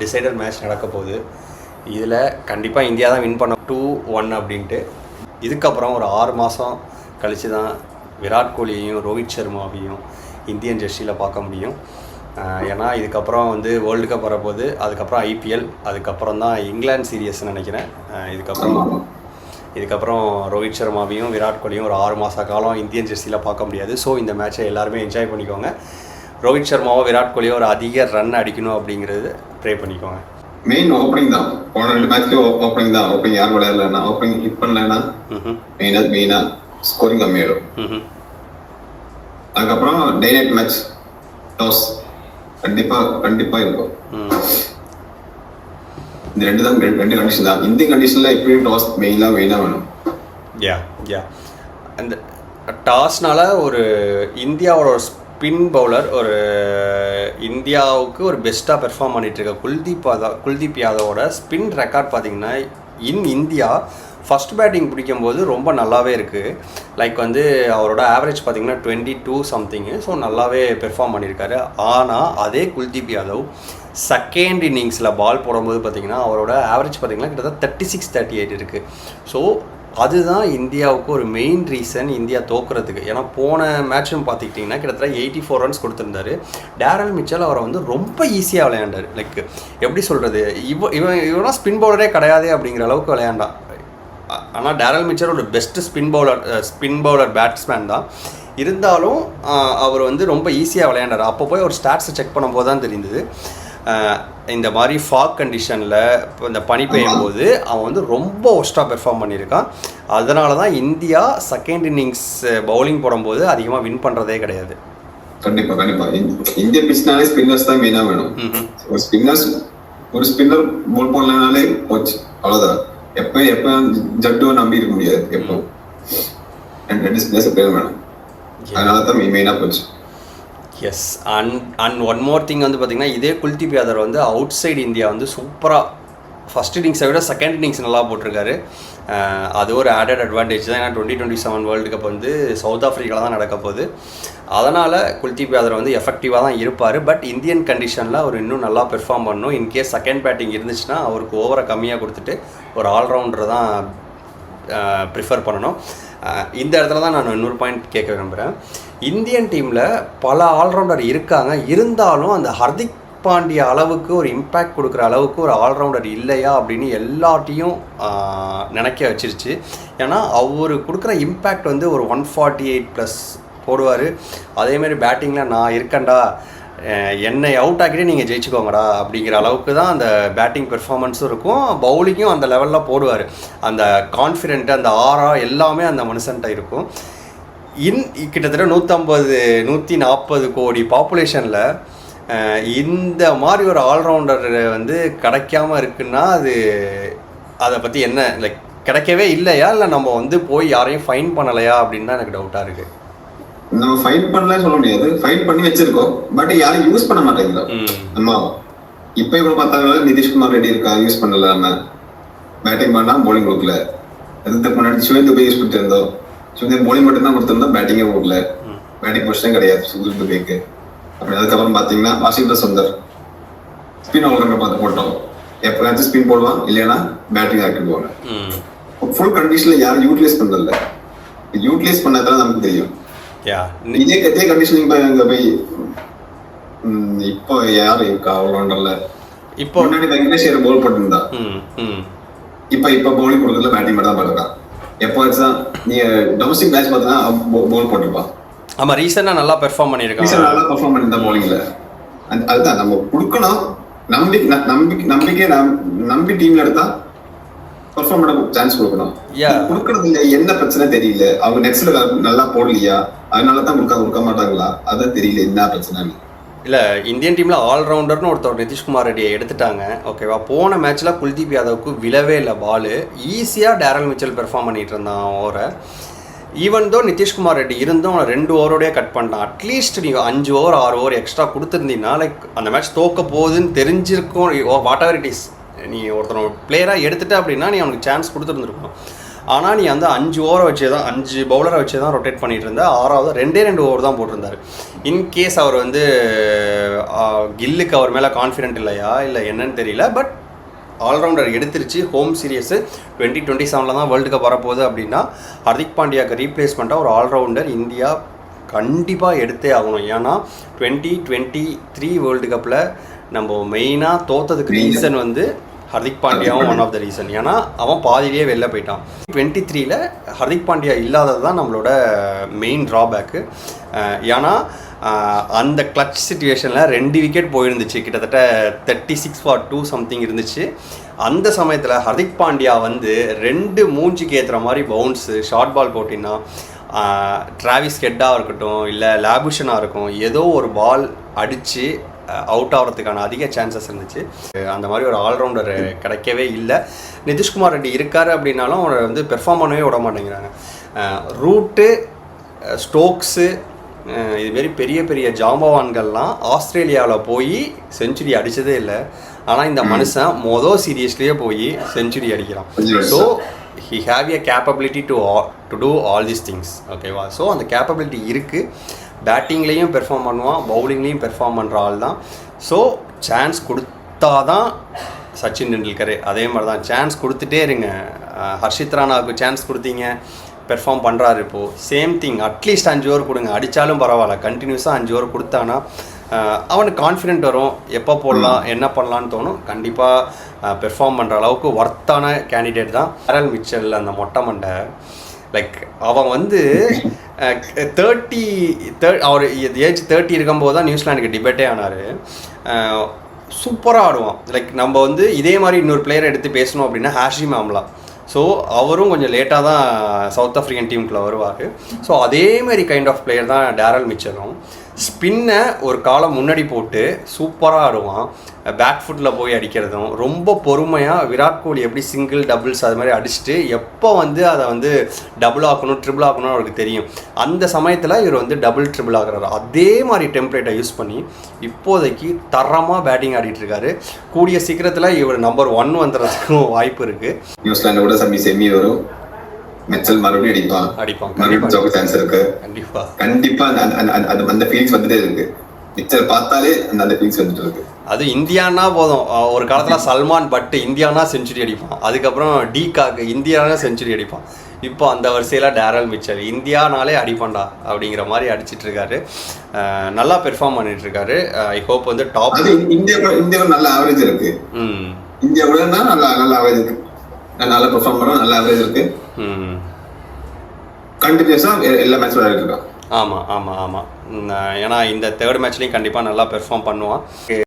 Decider match நடக்க போகுது. இதில் கண்டிப்பாக இந்தியா தான் வின் பண்ண 2-1 அப்படின்ட்டு. இதுக்கப்புறம் ஒரு 6 மாதம் கழித்து தான் விராட் கோலியையும் ரோஹித் சர்மாவையும் இந்தியன் ஜெர்சியில் பார்க்க முடியும். ஏன்னா இதுக்கப்புறம் வந்து வேர்ல்டு கப் வரப்போகுது, அதுக்கப்புறம் ஐபிஎல், அதுக்கப்புறம் தான் இங்கிலாந்து சீரியஸ்ன்னு நினைக்கிறேன். இதுக்கப்புறம் ரோஹித் சர்மாவையும் விராட் கோலியும் ஒரு 6 மாத காலம் இந்தியன் ஜெர்சியில் பார்க்க முடியாது. ஸோ இந்த மேட்சை எல்லாருமே என்ஜாய் பண்ணிக்கோங்க. ரோஹித் சர்மாவோ விராட் கோலியோ ஒரு அதிக ரன் அடிக்கணும் அப்படிங்கிறது ப்ரே பண்ணிக்கோங்க. மெயின் ஓப்பனிங் தான். போன 2 மேட்ச்லயும் ஓப்பனிங் தான். ஓப்பனிங் யார் விளையாடலன்னா, ஓப்பனிங் ஹிட் பண்ணலன்னா மெயினா ஸ்கோரிங் கம்மியாயிடும். அதுக்கப்புறம் டே நைட் மேட்ச் டாஸ் கண்டிப்பா இருக்கும். இந்த ரெண்டு கண்டிஷன் தான். இந்த கண்டிஷன்ல எப்படியும் டாஸ் மெயினா வேணும். அந்த டாஸ்னால ஒரு இந்தியாவோட ஸ்பின் பவுலர், ஒரு இந்தியாவுக்கு ஒரு பெஸ்ட்டாக பெர்ஃபார்ம் பண்ணிட்டு இருக்க குல்தீப் யாதவோட ஸ்பின் ரெக்கார்ட் பார்த்தீங்கன்னா இந்தியா ஃபஸ்ட் பேட்டிங் பிடிக்கும்போது ரொம்ப நல்லாவே இருக்குது. லைக் வந்து அவரோட ஆவரேஜ் பார்த்திங்கன்னா 22 சம்திங்கு. ஸோ நல்லாவே பெர்ஃபார்ம் பண்ணியிருக்காரு. ஆனால் அதே குல்தீப் யாதவ் செகண்ட் இன்னிங்ஸில் பால் போடும்போது பார்த்திங்கன்னா அவரோட ஆவரேஜ் பார்த்திங்கன்னா கிட்டத்தட்ட 36-38 இருக்குது. ஸோ அதுதான் இந்தியாவுக்கு ஒரு மெயின் ரீசன் இந்தியா தோக்குறதுக்கு. ஏன்னா போன மேட்சும் பார்த்துக்கிட்டிங்கன்னா கிட்டத்தட்ட 84 ரன்ஸ் கொடுத்துருந்தாரு. டேரல் மிச்சல் அவரை வந்து ரொம்ப ஈஸியாக விளையாண்டார். லைக் எப்படி சொல்கிறது, இவனா ஸ்பின் பவுலரே கிடையாது அப்படிங்கிற அளவுக்கு விளையாண்டான். ஆனால் டேரல் மிச்சல் ஒரு பெஸ்ட்டு ஸ்பின் பவுலர் பேட்ஸ்மேன் தான். இருந்தாலும் அவர் வந்து ரொம்ப ஈஸியாக விளையாண்டார். அப்போ போய் ஒரு ஸ்டாட்ஸை செக் பண்ணும்போது தான் தெரிந்தது, இந்த மாதிரி ஃபாக் கண்டிஷனில் இப்போ இந்த பனி பெய்யும் போது அவன் வந்து ரொம்ப ஒஸ்ட்டாக பெர்ஃபார்ம் பண்ணியிருக்கான். அதனால தான் இந்தியா செகண்ட் இன்னிங்ஸ் பவுலிங் போடும்போது அதிகமாக வின் பண்ணுறதே கிடையாது. கண்டிப்பாக இந்திய பிச்னாலே ஸ்பின்னர்ஸ் தான் மெயினாக வேணும். ஒரு ஸ்பின்னர் போல் போடலனாலே போச்சு, அவ்வளோதான். எப்போ ஜட்டுவை நம்பி இருக்க முடியாது. எப்போ ரெண்டு ஸ்பின்னர்ஸ் பேர் வேணும். அதனால தான் மெயினாக போச்சு. Yes. And one more thing வந்து பார்த்திங்கன்னா, இதே குல்தீப் யாதவ் வந்து அவுட் சைடு இந்தியா வந்து சூப்பராக ஃபஸ்ட் இன்னிங்ஸை விட செகண்ட் இன்னிங்ஸ் நல்லா போட்டிருக்காரு. அது ஒரு ஆடட் அட்வான்டேஜ் தான். ஏன்னா 2027 வேர்ல்டு கப் வந்து சவுத் ஆஃப்ரிக்காவில் தான் நடக்க போகுது. அதனால் குல்தீப் யாதவ் வந்து எஃபெக்டிவாக தான் இருப்பார். பட் இந்தியன் கண்டிஷனில் அவர் இன்னும் நல்லா பெர்ஃபார்ம் பண்ணணும். இன்கேஸ் செகண்ட் பேட்டிங் இருந்துச்சுன்னா அவருக்கு ஓவரை கம்மியாக கொடுத்துட்டு ஒரு ஆல்ரவுண்டர் தான் ப்ரிஃபர் பண்ணணும். இந்த இடத்துல தான் நான் இன்னொரு பாயிண்ட் கேட்க விரும்புகிறேன். இந்தியன் டீமில் பல ஆல்ரவுண்டர் இருக்காங்க, இருந்தாலும் அந்த ஹர்திக் பாண்டியா அளவுக்கு ஒரு இம்பேக்ட் கொடுக்குற அளவுக்கு ஒரு ஆல்ரவுண்டர் இல்லையா அப்படின்னு எல்லாத்தையும் நினைக்க வச்சிருச்சு. ஏன்னா அவர் கொடுக்குற இம்பேக்ட் வந்து ஒரு 148+ போடுவார். அதேமாரி பேட்டிங்கில் நான் இருக்கேன்டா, என்னை அவுட் ஆக்கிட்டு நீங்கள் ஜெயிச்சுக்கோங்கடா அப்படிங்கிற அளவுக்கு தான் அந்த பேட்டிங் பெர்ஃபார்மன்ஸும் இருக்கும். பவுலிங்கும் அந்த லெவலில் போடுவார். அந்த கான்ஃபிடென்ட்டு, அந்த ஆரா எல்லாமே அந்த மனுஷன்ட்ட இருக்கும். கிட்டத்தட்ட 150-140 கோடி பாப்புலேஷனில் இந்த மாதிரி ஒரு ஆல்ரவுண்டர் வந்து கிடைக்காம இருக்குன்னா அதை பற்றி என்ன, லைக் கிடைக்கவே இல்லையா, இல்லை நம்ம வந்து போய் யாரையும் ஃபைன் பண்ணலையா அப்படின்னு தான் எனக்கு டவுட்டாக இருக்குது. நம்ம ஃபைன் பண்ணலாம் சொல்ல முடியாது, ஃபைன் பண்ணி வச்சிருக்கோம். பட் யாரும் யூஸ் பண்ண மாட்டேங்கிறோம். நம்ம இப்போ இவ்வளோ பார்த்தாங்க, நிதிஷ்குமார் ரெட்டி இருக்கா, யூஸ் பண்ணல. நம்ம பேட்டிங் பண்ணா போலிங் கொடுக்கல. அதுக்கு முன்னாடி சுவேந்து போய் யூஸ் பண்ணிருந்தோம். சுவேந்து போலிங் மட்டும் தான் கொடுத்துருந்தோம், பேட்டிங்கே கொடுக்கல. பேட்டிங் பொசிஷன் கிடையாது சுவேந்து போய்க்கு. அப்படி அதுக்கப்புறம் பார்த்தீங்கன்னா வாஷிங்டன் சுந்தர் ஸ்பின் ஓவரங்க பார்த்து போட்டோம். எப்போயாச்சும் ஸ்பின் போடுவான், இல்லைன்னா பேட்டிங் ஆக்கிடுவாங்க. ஃபுல் கண்டிஷனில் யாரும் யூட்டிலைஸ் பண்ணல. யூட்டிலைஸ் பண்ணதான் நமக்கு தெரியும். இதே கண்டிஷனிங் போய் இப்போ யாரு இருக்கா ஆல்ரவுண்டர்ல? இப்போ முன்னாடி வெங்கடேஷ் பவுல் போட்டுருந்தா, இப்போ பவுலிங் கொடுக்கறதுல பேட்டிங் மட்டும் தான் பண்ணுறான். எப்போதான் நீங்க டொமஸ்டிக் மேட்ச் பார்த்தா பவுல் போட்டுருப்பான். ஆமா, ரீசெண்டா நல்லா பெர்ஃபார்ம் பண்ணிருக்காங்க. நல்லா பெர்ஃபார்ம் பண்ணிருந்தா பவுலிங்ல. அதுதான் நம்ம கொடுக்கணும். நம்பிக்கை நம்பி டீம்ல எடுத்தா பெர்ஃபார்ம் பண்ண சான்ஸ் கொடுக்கணும். கொடுக்கறது இல்ல, என்ன பிரச்சனை தெரியல. அவங்க நெக்ஸ்ட்ல நல்லா போடலையா, அதனால தான் கொடுக்க மாட்டாங்களா, அதான் தெரியல என்ன பிரச்சனைன்னு. இல்லை, இந்தியன் டீமில் ஆல்ரவுண்டர்னு ஒருத்தர் நிதிஷ்குமார் ரெட்டியை எடுத்துட்டாங்க. ஓகேவா, போன மேட்ச்சில் குல்தீப் யாதவுக்கு விழவே இல்லை பால். ஈஸியாக டேரல் மிச்சல் பெர்ஃபார்ம் பண்ணிகிட்டு இருந்தான் ஓவரை. ஈவன் தோ நிதிஷ்குமார் ரெட்டி இருந்தும் அவனை 2 ஓவரோடய கட் பண்ணிட்டான். அட்லீஸ்ட் நீங்கள் 5 ஓவர் 6 ஓவர் எக்ஸ்ட்ரா கொடுத்துருந்தீங்கன்னா லைக் அந்த மேட்ச் தோக்க போகுதுன்னு தெரிஞ்சிருக்கும். வாட் எவர் இட் இஸ், நீ ஒருத்தனை பிளேயராக எடுத்துட்ட அப்படின்னா நீ அவனுக்கு சான்ஸ் கொடுத்துருந்துருக்கணும். ஆனால் நீ வந்து 5 ஓவரை வச்சு தான் 5 பவுலரை வச்சு தான் ரொட்டேட் பண்ணிட்டு இருந்த. 6வது 2 ஓவர் தான் போட்டிருந்தார். இன்கேஸ் அவர் வந்து கில்லுக்கு அவர் மேலே கான்ஃபிடென்ட் இல்லையா இல்லை என்னன்னு தெரியல, பட் ஆல்ரவுண்டர் எடுத்துருச்சு. ஹோம் சீரியஸு 2027 தான் வேர்ல்டு கப் வரப்போகுது அப்படின்னா ஹர்திக் பாண்டியாவுக்கு ரீப்ளேஸ்மெண்ட்டாக ஒரு ஆல்ரவுண்டர் இந்தியா கண்டிப்பாக எடுத்தே ஆகணும். ஏன்னா 2023 வேர்ல்டு கப்பில் நம்ம மெயினாக தோற்றதுக்கு ரீசன் வந்து ஹர்திக் பாண்டியாவும் ஒன் ஆஃப் த ரீசன். ஏன்னா அவன் பாதியிலேயே வெளில போயிட்டான். 23ல் ஹர்திக் பாண்டியா இல்லாதது தான் நம்மளோட மெயின் ட்ராபேக்கு. ஏன்னா அந்த கிளட்ச் சுச்சுவேஷனில் 2 விக்கெட் போயிருந்துச்சு, கிட்டத்தட்ட 36 for 2 சம்திங் இருந்துச்சு. அந்த சமயத்தில் ஹர்திக் பாண்டியா வந்து 2 மூஞ்சிக்கு ஏற்றுற மாதிரி பவுன்ஸு ஷார்ட் பால் போட்டின்னா டிராவிஸ் ஹெட்டாக இருக்கட்டும் இல்லை லேபுஷனாக இருக்கும், ஏதோ ஒரு பால் அடித்து அவுட் ஆகிறதுக்கான அதிக சான்சஸ் இருந்துச்சு. அந்த மாதிரி ஒரு ஆல்ரவுண்டர் கிடைக்கவே இல்லை. நிதிஷ்குமார் ரெட்டி இருக்கார் அப்படின்னாலும் அவரை வந்து பெர்ஃபார்ம் பண்ணவே விட மாட்டேங்கிறாங்க. ரூட்டு, ஸ்டோக்ஸு, இதுமாரி பெரிய பெரிய ஜாம்பவான்கள்லாம் ஆஸ்திரேலியாவில் போய் செஞ்சுரி அடித்ததே இல்லை. ஆனால் இந்த மனுஷன் மொதல் சீரியஸ்லேயே போய் செஞ்சுரி அடிக்கிறான். So he have a capability to do all these things. ஓகேவா? ஸோ அந்த கேப்பபிலிட்டி இருக்குது. பேட்டிங்லேயும் பெர்ஃபார்ம் பண்ணுவான், பவுலிங்லேயும் பெர்ஃபார்ம் பண்ணுற ஆள் தான். ஸோ சான்ஸ் கொடுத்தா தான் சச்சின் டெண்டுல்கர் அதே மாதிரி தான் சான்ஸ் கொடுத்துட்டே இருங்க. ஹர்ஷித் ராணாவுக்கு சான்ஸ் கொடுத்தீங்க, பெர்ஃபார்ம் பண்ணுறாரு. இப்போது சேம் திங், அட்லீஸ்ட் 5 ஓவர் கொடுங்க, அடித்தாலும் பரவாயில்ல, கண்டினியூஸாக 5 ஓவர் கொடுத்தானா அவனுக்கு கான்ஃபிடென்ட் வரும், எப்போ போடலாம் என்ன பண்ணலான்னு தோணும். கண்டிப்பாக பெர்ஃபார்ம் பண்ணுற அளவுக்கு ஒர்த்தான கேண்டிடேட் தான் டேரல் மிச்சல். அந்த மொட்டை மண்டை லைக் அவன் வந்து 30 அவர் ஏஜ் 30 இருக்கும்போது தான் நியூசிலாண்டுக்கு டிபேட்டே ஆனார். சூப்பராக ஆடுவான். லைக் நம்ம வந்து இதே மாதிரி இன்னொரு பிளேயரை எடுத்து பேசணும் அப்படின்னா ஹாஷிம் ஆம்லா. ஸோ அவரும் கொஞ்சம் லேட்டாக தான் சவுத் ஆஃப்ரிக்கன் டீமுக்குள்ளே வருவார். ஸோ அதே மாதிரி கைண்ட் ஆஃப் பிளேயர் தான் டேரல் மிச்சலும். ஸ்பின்னை ஒரு காலம் முன்னாடி போட்டு சூப்பராக ஆடுவான். பேக் ஃபுட்டில் போய் அடிக்கிறதும் ரொம்ப பொறுமையாக விராட் கோலி எப்படி சிங்கிள் டபுள்ஸ் அது மாதிரி அடிச்சுட்டு எப்போ வந்து அதை வந்து டபுள் ஆக்கணும் ட்ரிபிள் ஆக்கணும்னு அவருக்கு தெரியும். அந்த சமயத்தில் இவர் வந்து டபுள் ட்ரிபிள் ஆகிறாரு. அதே மாதிரி டெம்ப்ளேட்டை யூஸ் பண்ணி இப்போதைக்கு தரமாக பேட்டிங் ஆடிட்டு இருக்காரு. கூடிய சீக்கிரத்தில் இவர் நம்பர் 1 வந்துடுறதுக்கும் வாய்ப்பு இருக்குது. நியூசிலாண்டோட செமி வரும், மெச்சல் மறுபடியும் அடிப்பான், மறுபடியும் சான்ஸ் இருக்கு. கண்டிப்பா அந்த ஃபீலிங்ஸ் வந்துட்டே இருக்கு. மிச்சல் பார்த்தாலே அந்த ஃபீலிங்ஸ் வந்துட்டு இருக்கு. அது இந்தியானா போதும். ஒரு காலத்தில் சல்மான் பட் இந்தியானா செஞ்சுரி அடிப்பான், அதுக்கப்புறம் டிகாக் இந்தியானா செஞ்சுரி அடிப்பான். இப்போ அந்த வரிசையில் டேரல் மிச்சல் இந்தியானாலே அடிப்பான்டா அப்படிங்கிற மாதிரி அடிச்சிட்டு இருக்காரு. நல்லா பெர்ஃபார்ம் பண்ணிட்டு இருக்காரு. ஐ ஹோப் வந்து டாப். இந்தியா நல்ல ஆவரேஜ் இருக்கு. இந்தியா கூட நல்ல ஆவரேஜ் இருக்கு, நல்ல பெர்ஃபார்ம் பண்ண நல்ல ஆவரேஜ் இருக்கு. கண்டினியூஸா எல்லா மேட்ச் விளையாடிட்டு இருக்கான். ஆமாம். ஏன்னா இந்த 3rd மேட்ச்லேயும் கண்டிப்பாக நல்லா பெர்ஃபார்ம் பண்ணுவான்.